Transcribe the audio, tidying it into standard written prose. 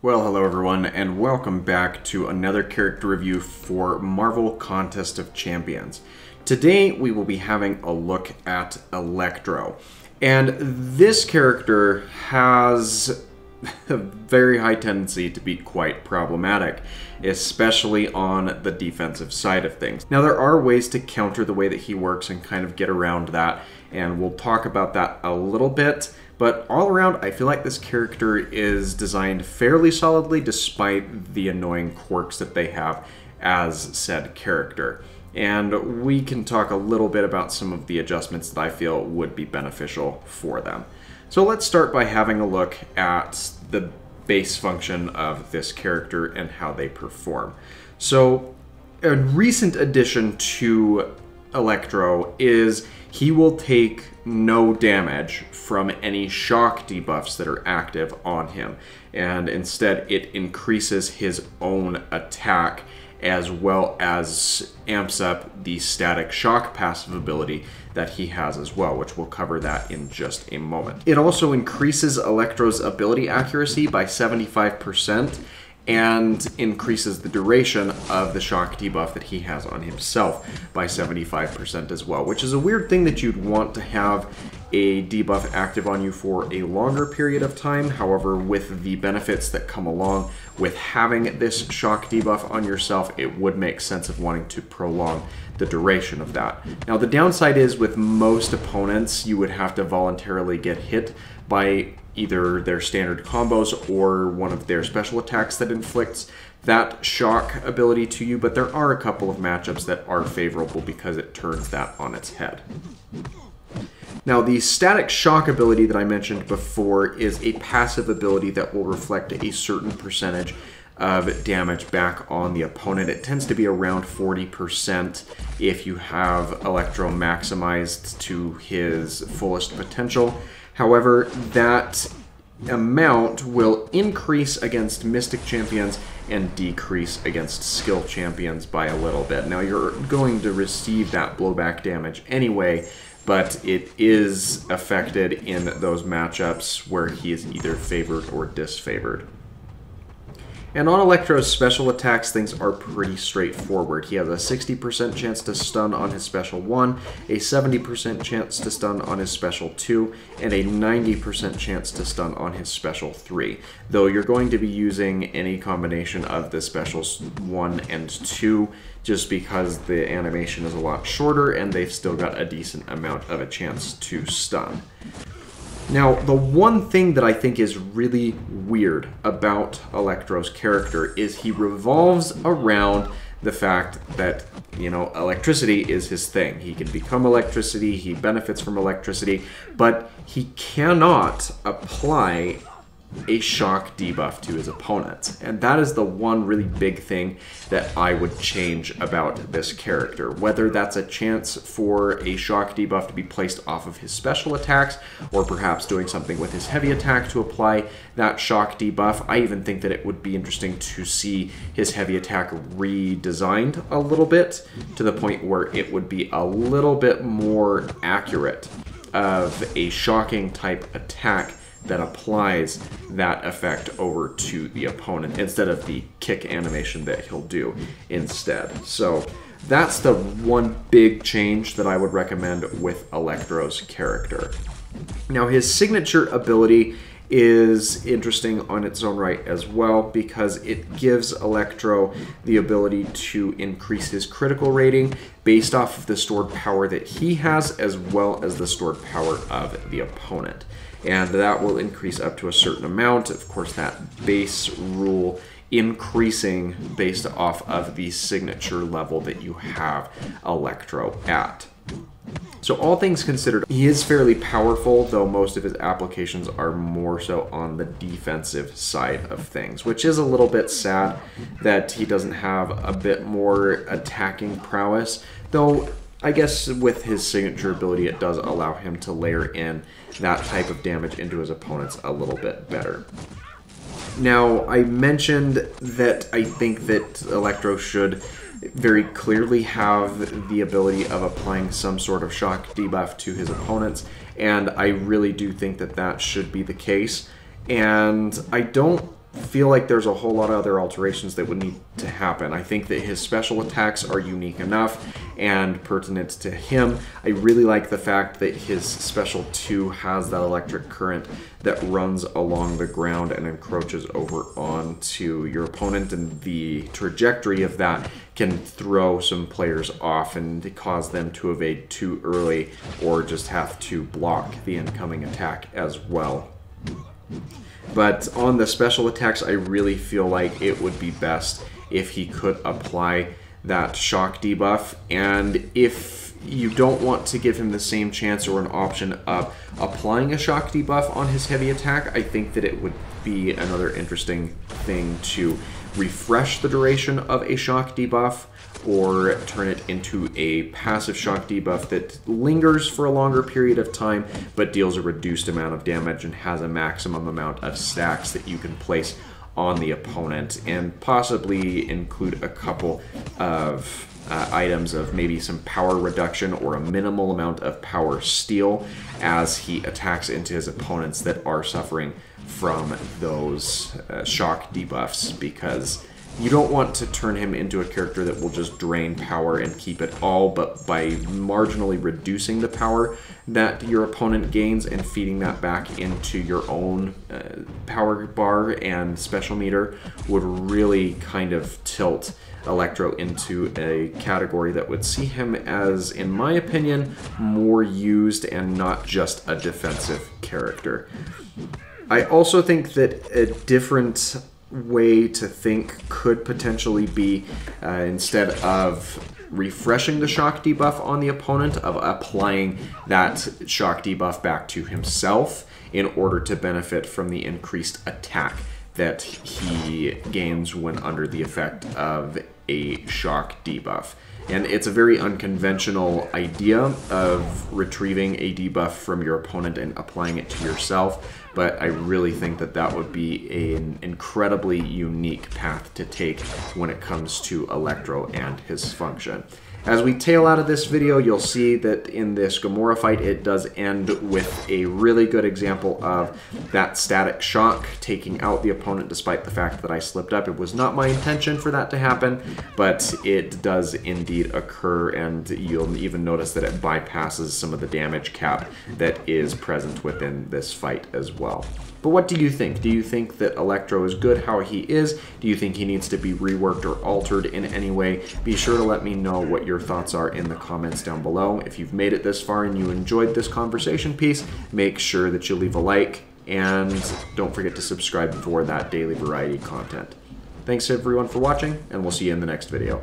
Well, hello everyone, and welcome back to another character review for Marvel Contest of Champions. Today we will be having a look at Electro, and this character has a very high tendency to be quite problematic, especially on the defensive side of things. Now there are ways to counter the way that he works and kind of get around that, and we'll talk about that a little bit. But all around, I feel like this character is designed fairly solidly despite the annoying quirks that they have as said character. And we can talk a little bit about some of the adjustments that I feel would be beneficial for them. So let's start by having a look at the base function of this character and how they perform. So a recent addition to Electro is he will take no damage from any shock debuffs that are active on him, and instead it increases his own attack as well as amps up the static shock passive ability that he has as well, which we'll cover that in just a moment. It also increases Electro's ability accuracy by 75%, and increases the duration of the shock debuff that he has on himself by 75% as well, which is a weird thing that you'd want to have a debuff active on you for a longer period of time. However, with the benefits that come along with having this shock debuff on yourself, it would make sense of wanting to prolong the duration of that. Now, the downside is with most opponents, you would have to voluntarily get hit by either their standard combos or one of their special attacks that inflicts that shock ability to you, but there are a couple of matchups that are favorable because it turns that on its head. Now, the static shock ability that I mentioned before is a passive ability that will reflect a certain percentage of damage back on the opponent. It tends to be around 40% if you have Electro maximized to his fullest potential. However, that amount will increase against Mystic champions and decrease against skill champions by a little bit. Now, you're going to receive that blowback damage anyway, but it is affected in those matchups where he is either favored or disfavored. And on Electro's special attacks, things are pretty straightforward. He has a 60% chance to stun on his special 1, a 70% chance to stun on his special 2, and a 90% chance to stun on his special 3. Though you're going to be using any combination of the specials 1 and 2 just because the animation is a lot shorter and they've still got a decent amount of a chance to stun. Now, the one thing that I think is really weird about Electro's character is he revolves around the fact that, you know, electricity is his thing. He can become electricity, he benefits from electricity, but he cannot apply a shock debuff to his opponents. And that is the one really big thing that I would change about this character. Whether that's a chance for a shock debuff to be placed off of his special attacks, or perhaps doing something with his heavy attack to apply that shock debuff. I even think that it would be interesting to see his heavy attack redesigned a little bit to the point where it would be a little bit more accurate of a shocking type attack that applies that effect over to the opponent instead of the kick animation that he'll do instead. So that's the one big change that I would recommend with Electro's character. Now, his signature ability is interesting on its own right as well because it gives Electro the ability to increase his critical rating based off of the stored power that he has as well as the stored power of the opponent. And that will increase up to a certain amount. Of course, that base rule increasing based off of the signature level that you have Electro at. So all things considered, he is fairly powerful, though most of his applications are more so on the defensive side of things, which is a little bit sad that he doesn't have a bit more attacking prowess, though I guess with his signature ability, it does allow him to layer in that type of damage into his opponents a little bit better. Now, I mentioned that I think that Electro should very clearly have the ability of applying some sort of shock debuff to his opponents, and I really do think that that should be the case. And I don't feel like there's a whole lot of other alterations that would need to happen. I think that his special attacks are unique enough and pertinent to him. I really like the fact that his special 2 has that electric current that runs along the ground and encroaches over onto your opponent, and the trajectory of that can throw some players off and cause them to evade too early or just have to block the incoming attack as well. But on the special attacks, I really feel like it would be best if he could apply that shock debuff. And if you don't want to give him the same chance or an option of applying a shock debuff on his heavy attack, I think that it would be another interesting thing to refresh the duration of a shock debuff, or turn it into a passive shock debuff that lingers for a longer period of time but deals a reduced amount of damage and has a maximum amount of stacks that you can place on the opponent, and possibly include a couple of items of maybe some power reduction or a minimal amount of power steal as he attacks into his opponents that are suffering from those shock debuffs, because you don't want to turn him into a character that will just drain power and keep it all, but by marginally reducing the power that your opponent gains and feeding that back into your own power bar and special meter would really kind of tilt Electro into a category that would see him as, in my opinion, more used and not just a defensive character. I also think that a different way to think could potentially be, instead of refreshing the shock debuff on the opponent, of applying that shock debuff back to himself in order to benefit from the increased attack that he gains when under the effect of a shock debuff. And it's a very unconventional idea of retrieving a debuff from your opponent and applying it to yourself, but I really think that that would be an incredibly unique path to take when it comes to Electro and his function. As we tail out of this video, you'll see that in this Gamora fight, it does end with a really good example of that static shock taking out the opponent despite the fact that I slipped up. It was not my intention for that to happen, but it does indeed occur, and you'll even notice that it bypasses some of the damage cap that is present within this fight as well. But what do you think? Do you think that Electro is good how he is? Do you think he needs to be reworked or altered in any way? Be sure to let me know what your thoughts are in the comments down below. If you've made it this far and you enjoyed this conversation piece, make sure that you leave a like, and don't forget to subscribe for that daily variety content. Thanks everyone for watching, and we'll see you in the next video.